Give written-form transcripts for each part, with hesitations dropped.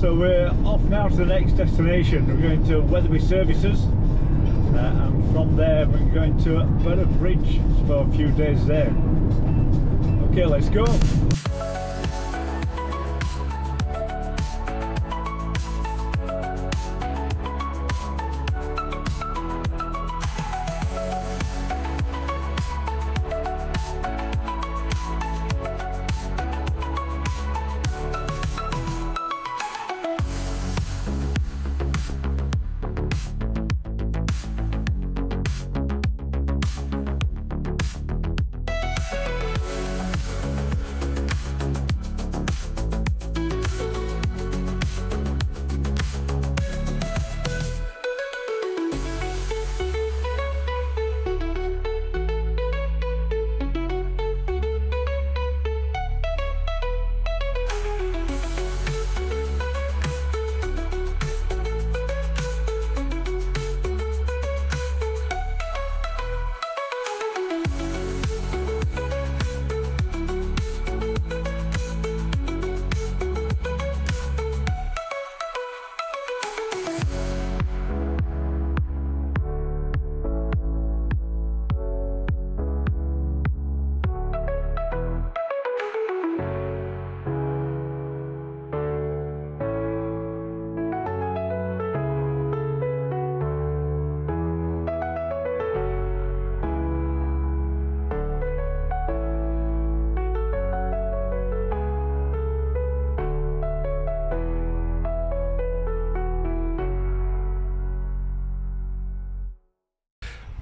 So we're off now to the next destination. We're going to Weatherby Services, and from there we're going to Boroughbridge for a few days there. Okay, let's go.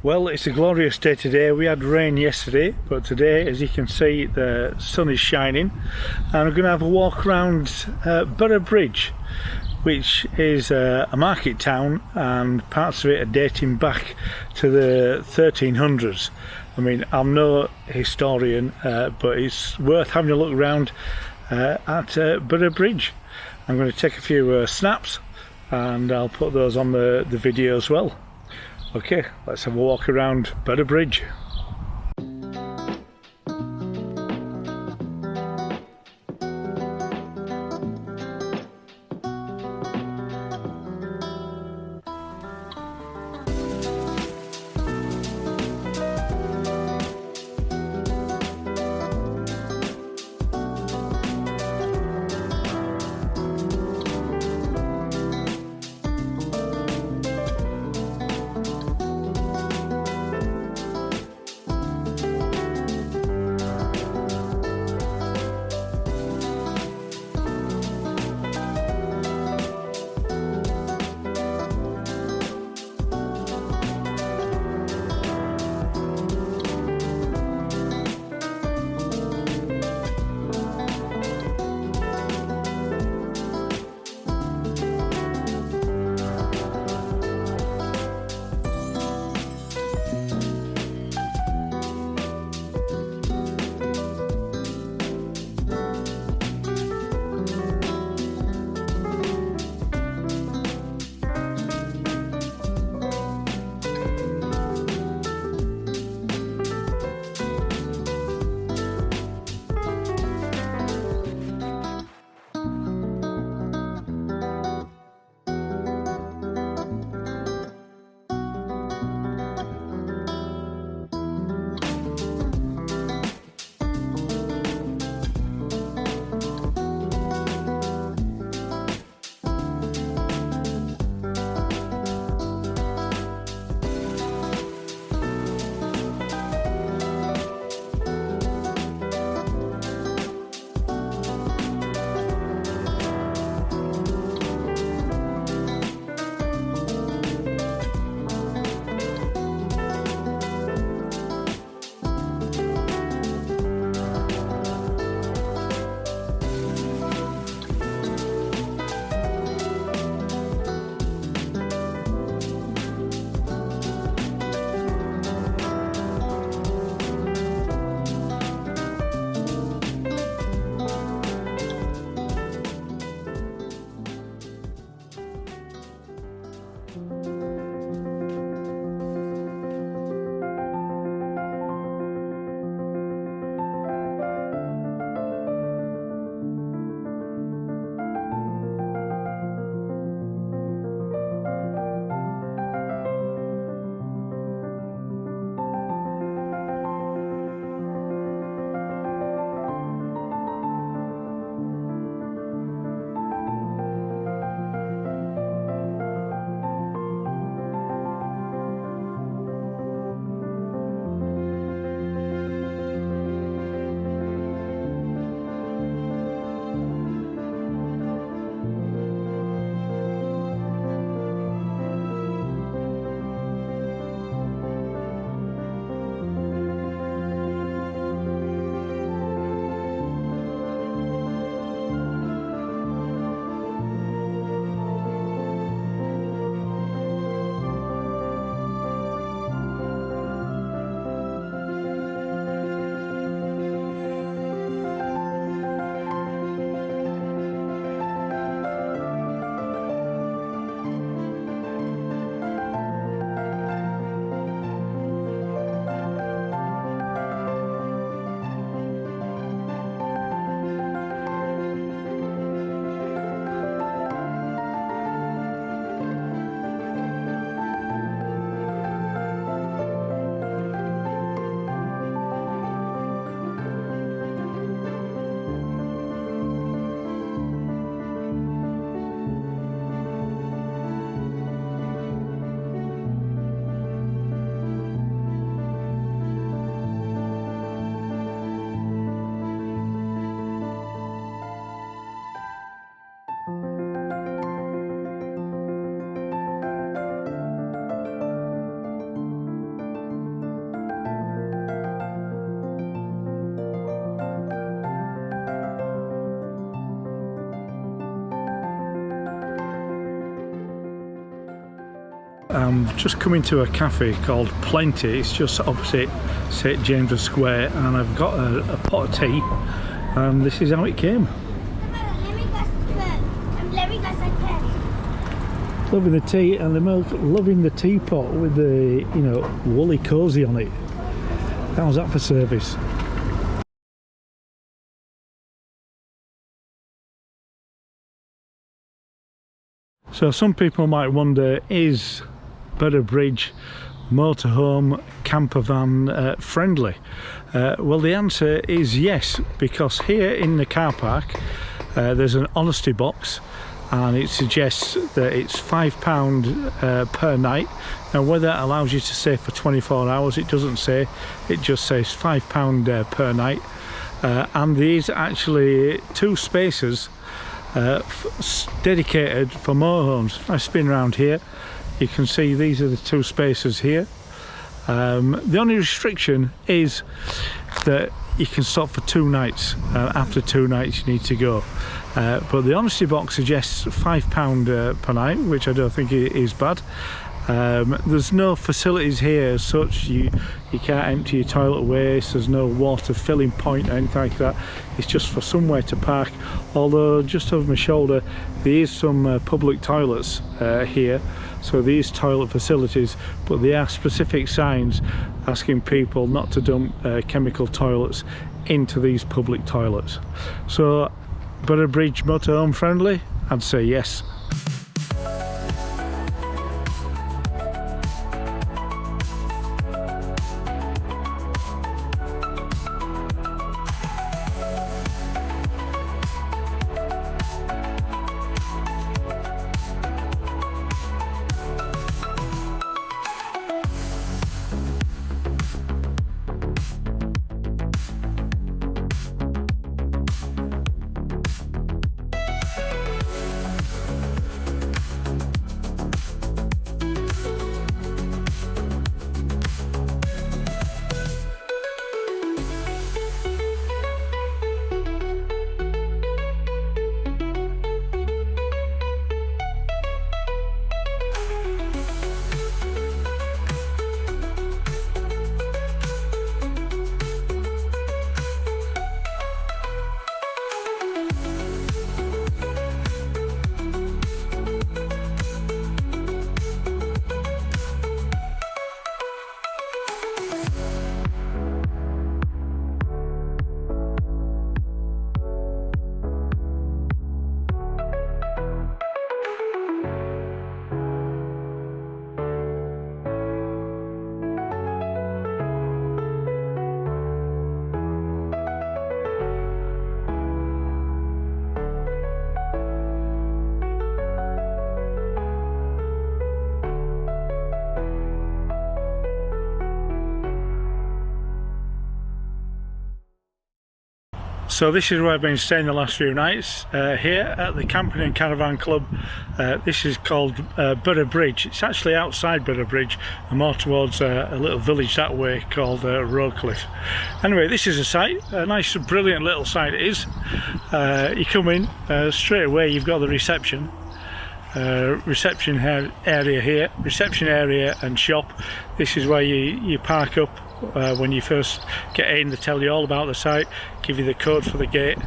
Well, it's a glorious day today. We had rain yesterday, but today, as you can see, the sun is shining, and I'm going to have a walk around Boroughbridge, which is a market town, and parts of it are dating back to the 1300s. I mean, I'm no historian, but it's worth having a look around at Boroughbridge. I'm going to take a few snaps, and I'll put those on the video as well. Okay, let's have a walk around Boroughbridge. I'm just coming to a cafe called Plenty. It's just opposite St James's Square, and I've got a pot of tea, and this is how it came. Loving the tea, and the milk, loving the teapot with the, you know, woolly cosy on it. How's that for service? So some people might wonder, is Boroughbridge Motorhome Campervan friendly? Well, the answer is yes, because here in the car park there's an honesty box, and it suggests that it's £5 per night. Now whether that allows you to stay for 24 hours, it doesn't say, it just says £5 per night. And there's actually 2 spaces dedicated for motorhomes. If I spin around here, you can see these are the 2 spaces here. The only restriction is that you can stop for 2 nights. After 2 nights you need to go. But the honesty box suggests £5 per night, which I don't think is bad. There's no facilities here as such. You can't empty your toilet waste, there's no water filling point or anything like that. It's just for somewhere to park, although just over my shoulder there is some public toilets here. So these toilet facilities, but there are specific signs asking people not to dump chemical toilets into these public toilets. So Boroughbridge motorhome friendly? I'd say yes. So this is where I've been staying the last few nights, here at the Camping and Caravan Club. This is called Boroughbridge. It's actually outside Boroughbridge and more towards a little village that way called Roadcliffe. Anyway, this is a site, a nice brilliant little site it is. You come in, straight away you've got the reception. Reception area here, reception area and shop. This is where you park up. When you first get in, they tell you all about the site, give you the code for the gate,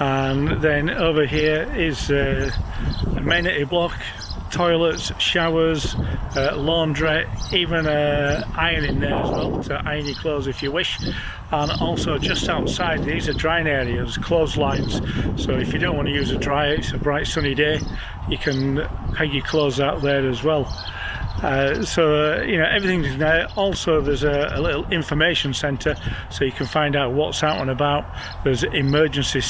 and then over here is amenity block, toilets, showers, laundry, even ironing there as well to iron your clothes if you wish. And also just outside these are drying areas, clotheslines, so if you don't want to use a dryer, it's a bright sunny day, you can hang your clothes out there as well. You know, everything's there. Also there's a little information centre, so you can find out what's out and about. There's emergency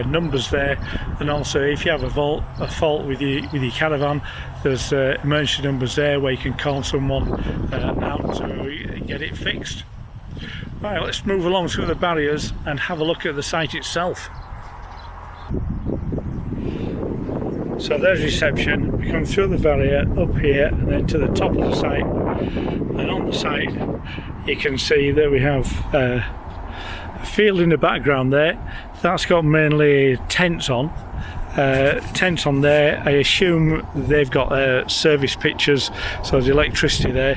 numbers there, and also if you have a fault with your caravan, there's emergency numbers there where you can call someone out to get it fixed. Right, let's move along through the barriers and have a look at the site itself. So there's reception. We come through the barrier up here and then to the top of the site, and on the site you can see that we have a field in the background there. That's got mainly tents on, tents on there. I assume they've got service pictures, so there's electricity there.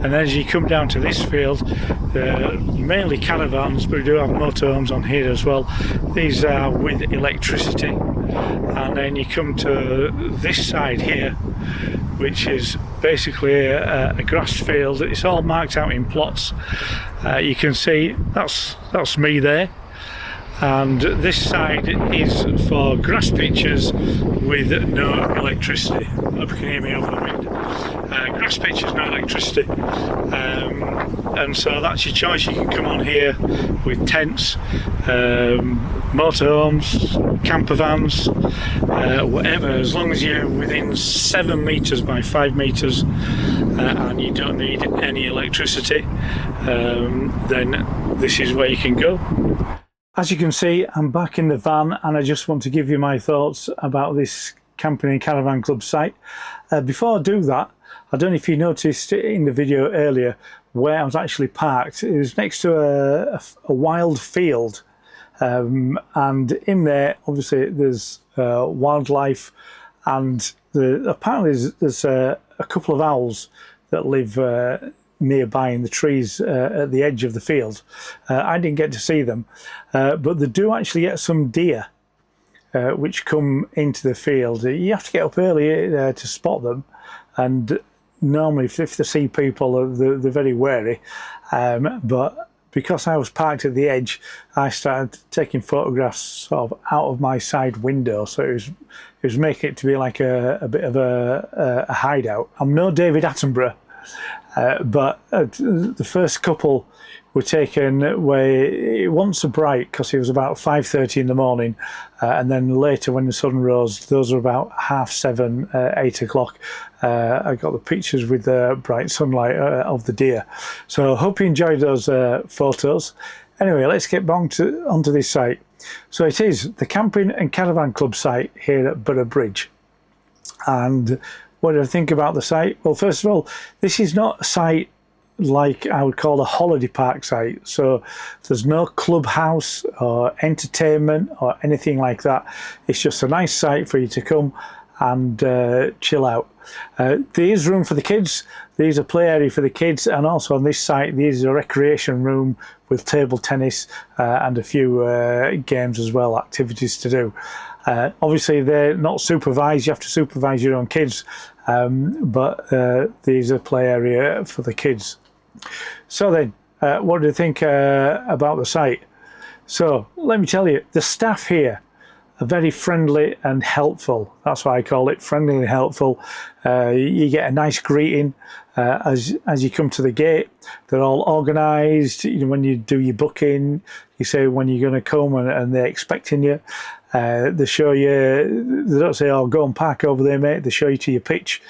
And then as you come down to this field, mainly caravans, but we do have motorhomes on here as well. These are with electricity. And then you come to this side here, which is basically a grass field. It's all marked out in plots. You can see that's me there. And this side is for grass pitches with no electricity. I hope you can hear me over the wind. Grass pitches, no electricity. And so that's your choice. You can come on here with tents, motorhomes, camper vans, whatever, as long as you're within 7 metres by 5 metres and you don't need any electricity, then this is where you can go. As you can see, I'm back in the van and I just want to give you my thoughts about this Camping and Caravan Club site. Before I do that, I don't know if you noticed in the video earlier where I was actually parked. It was next to a wild field, and in there obviously there's wildlife, and apparently there's a couple of owls that live nearby in the trees at the edge of the field. I didn't get to see them, but they do actually get some deer which come into the field. You have to get up early to spot them, and normally if they see people they're very wary, but because I was parked at the edge, I started taking photographs sort of out of my side window, so it was making it to be like a bit of a hideout. I'm no David Attenborough, but the first couple were taken where it wasn't so bright because it was about 5:30 in the morning, and then later when the sun rose, those were about 7:30, 8 o'clock. I got the pictures with the bright sunlight of the deer. So I hope you enjoyed those photos. Anyway, let's get onto this site. So it is the Camping and Caravan Club site here at Boroughbridge. And what do I think about the site? Well, first of all, this is not a site like I would call a holiday park site. So there's no clubhouse or entertainment or anything like that. It's just a nice site for you to come and chill out. There is room for the kids. There's a play area for the kids, and also on this site there's a recreation room with table tennis and a few games as well, activities to do. Obviously they're not supervised, you have to supervise your own kids, but there's a play area for the kids. So then, what do you think about the site? So let me tell you, the staff here are very friendly and helpful. That's why I call it, friendly and helpful. You get a nice greeting as you come to the gate. They're all organised. You know, when you do your booking, you say when you're going to come, and they're expecting you. They show you, they don't say, oh, go and park over there, mate. They show you to your pitch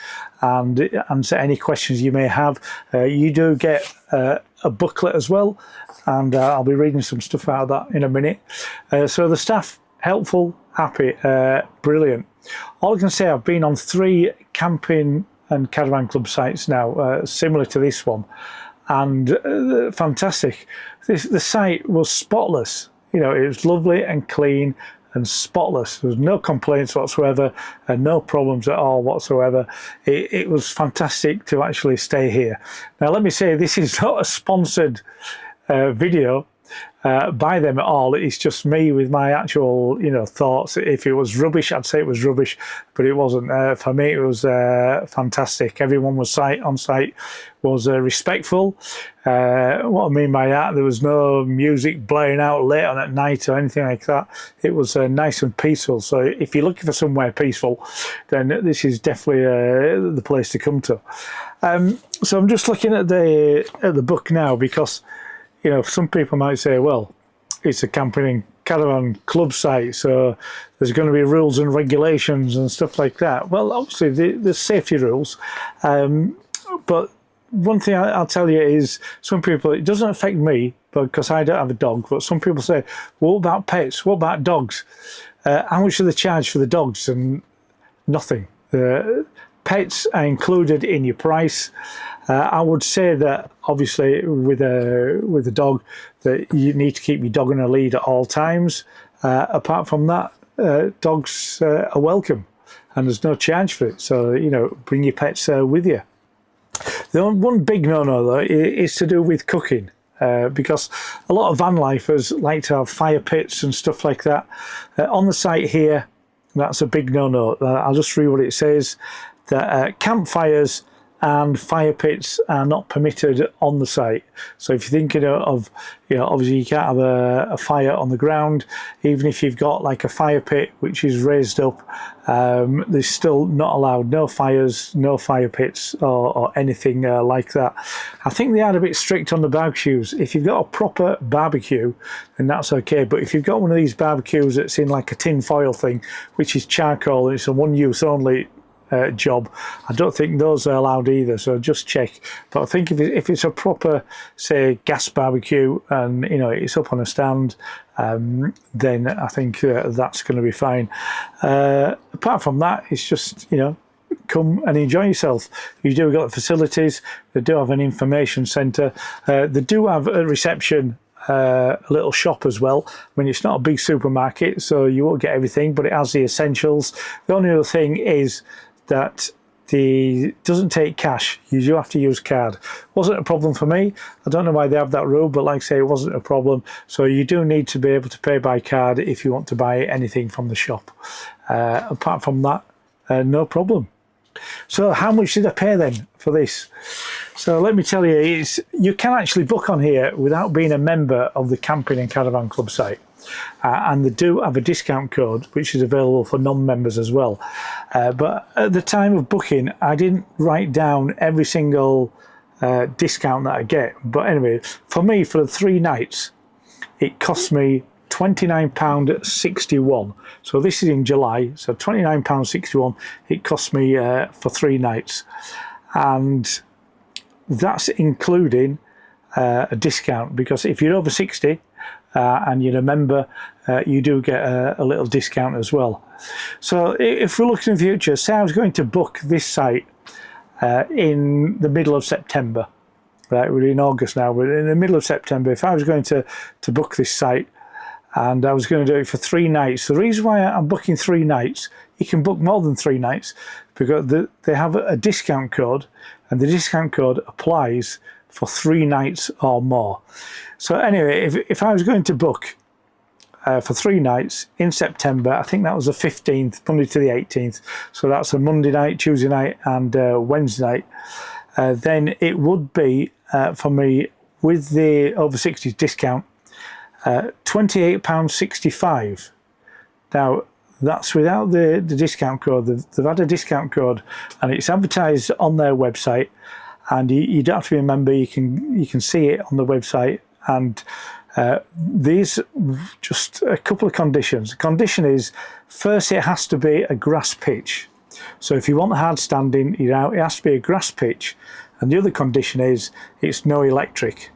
and answer any questions you may have. You do get a booklet as well, and I'll be reading some stuff out of that in a minute. So the staff, helpful, happy, brilliant. All I can say, I've been on 3 Camping and Caravan Club sites now, similar to this one, and fantastic. The site was spotless. You know, it was lovely and clean and spotless. There was no complaints whatsoever and no problems at all whatsoever. It was fantastic to actually stay here. Now let me say, this is not a sponsored video by them at all. It's just me with my actual, thoughts. If it was rubbish, I'd say it was rubbish, but it wasn't. For me, it was fantastic. Everyone was on site was respectful. What I mean by that, there was no music blaring out late on at night or anything like that. It was nice and peaceful. So if you're looking for somewhere peaceful, then this is definitely the place to come to. So I'm just looking at the book now, because some people might say, well, it's a Camping and Caravan Club site, so there's going to be rules and regulations and stuff like that. Well, obviously there's safety rules, but one thing I'll tell you is, some people, it doesn't affect me because I don't have a dog, but some people say, well, what about pets? What about dogs? How much do they charge for the dogs? And nothing. Pets are included in your price. I would say that obviously with a dog, that you need to keep your dog on a lead at all times. Apart from that, dogs are welcome, and there's no charge for it. So, you know, bring your pets with you. The one big no-no though is to do with cooking, because a lot of van lifers like to have fire pits and stuff like that. On the site here, that's a big no-no. I'll just read what it says, that campfires and fire pits are not permitted on the site. So if you're thinking of, you know, obviously you can't have a fire on the ground, even if you've got like a fire pit which is raised up, there's still not allowed, no fires, no fire pits or anything like that. I think they are a bit strict on the barbecues. If you've got a proper barbecue, then that's okay, but if you've got one of these barbecues that's in like a tin foil thing, which is charcoal, and it's a one use only job, I don't think those are allowed either, so just check. But I think if it's a proper, say, gas barbecue, and you know it's up on a stand, then I think that's going to be fine. Apart from that, it's just, you know, come and enjoy yourself. You do got the facilities, they do have an information centre, they do have a reception, a little shop as well. I mean, it's not a big supermarket, so you won't get everything, but it has the essentials. The only other thing is that doesn't take cash. You do have to use card. Wasn't a problem for me. I don't know why they have that rule, but like I say, it wasn't a problem. So you do need to be able to pay by card if you want to buy anything from the shop. Apart from that, no problem. So how much did I pay then for this? So let me tell you, you can actually book on here without being a member of the Camping and Caravan Club site. And they do have a discount code which is available for non-members as well, but at the time of booking I didn't write down every single discount that I get. But anyway, for me, for the 3 nights, it cost me £29.61. So this is in July, so £29.61 it cost me for 3 nights, and that's including a discount, because if you're over 60 and you're a member, you do get a little discount as well. So if we're looking in the future, say I was going to book this site in the middle of September, right? We're in August now, we're in the middle of September. If I was going to book this site and I was going to do it for 3 nights, the reason why I'm booking 3 nights, you can book more than 3 nights, because they have a discount code, and the discount code applies for 3 nights or more. So anyway, if I was going to book for 3 nights in September, I think that was the 15th, Monday to the 18th, so that's a Monday night, Tuesday night and Wednesday night, then it would be for me, with the over 60s discount, £28.65. Now that's without the discount code. They've had a discount code and it's advertised on their website, and you don't have to be a member, you can see it on the website. And these, just a couple of conditions. The condition is, first, it has to be a grass pitch. So if you want hard standing, you know, it has to be a grass pitch. And the other condition is it's no electric.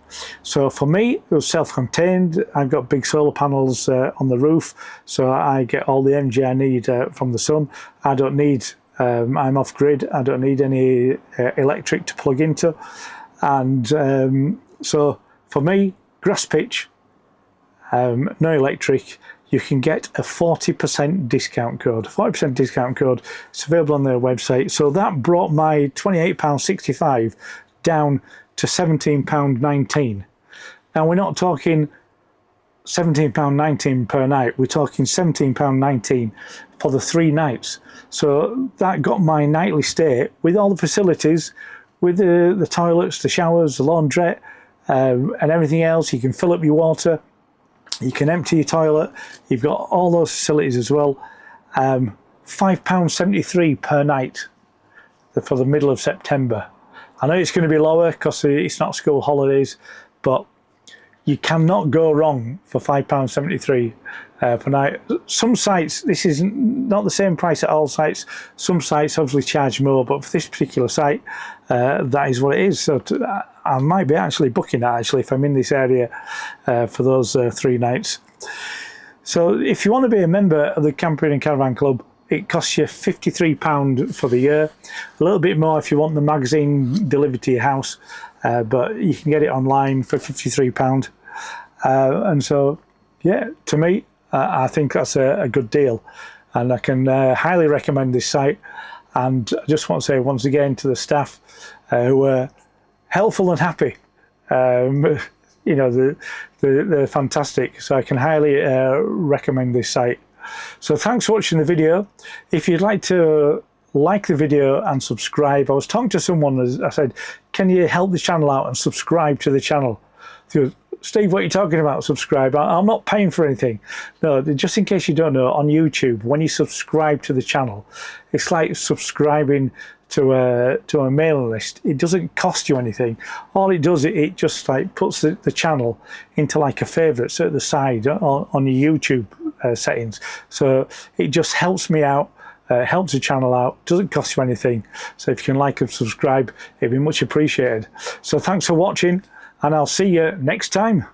So for me, it was self-contained. I've got big solar panels on the roof, so I get all the energy I need from the sun. I don't need, I'm off grid, I don't need any electric to plug into. And so for me, grass pitch, no electric, you can get a 40% discount code. 40% discount code. It's available on their website. So that brought my £28.65 down to £17.19. Now we're not talking £17.19 per night. We're talking £17.19 for the 3 nights. So that got my nightly stay with all the facilities, with the toilets, the showers, the laundrette, and everything else. You can fill up your water, you can empty your toilet, you've got all those facilities as well. £5.73 per night for the middle of September. I know it's going to be lower because it's not school holidays, but you cannot go wrong for £5.73 per night. Some sites, this is not the same price at all sites. Some sites obviously charge more, but for this particular site, that is what it is. So I might be actually booking that actually if I'm in this area for those 3 nights. So if you want to be a member of the Camping and Caravan Club, it costs you £53 for the year. A little bit more if you want the magazine delivered to your house, but you can get it online for £53. And so, yeah, to me, I think that's a good deal, and I can highly recommend this site. And I just want to say once again to the staff who were helpful and happy, you know, they're fantastic. So I can highly recommend this site. So thanks for watching the video. If you'd like to like the video and subscribe, I was talking to someone, as I said, can you help the channel out and subscribe to the channel? He goes, Steve, what are you talking about? Subscribe? I'm not paying for anything. No, just in case you don't know, on YouTube, when you subscribe to the channel, it's like subscribing to a mailing list. It doesn't cost you anything. All it does, it just like puts the channel into like a favourites at the side on your YouTube settings. So it just helps me out, helps the channel out, doesn't cost you anything. So if you can like and subscribe, it'd be much appreciated. So thanks for watching, and I'll see you next time.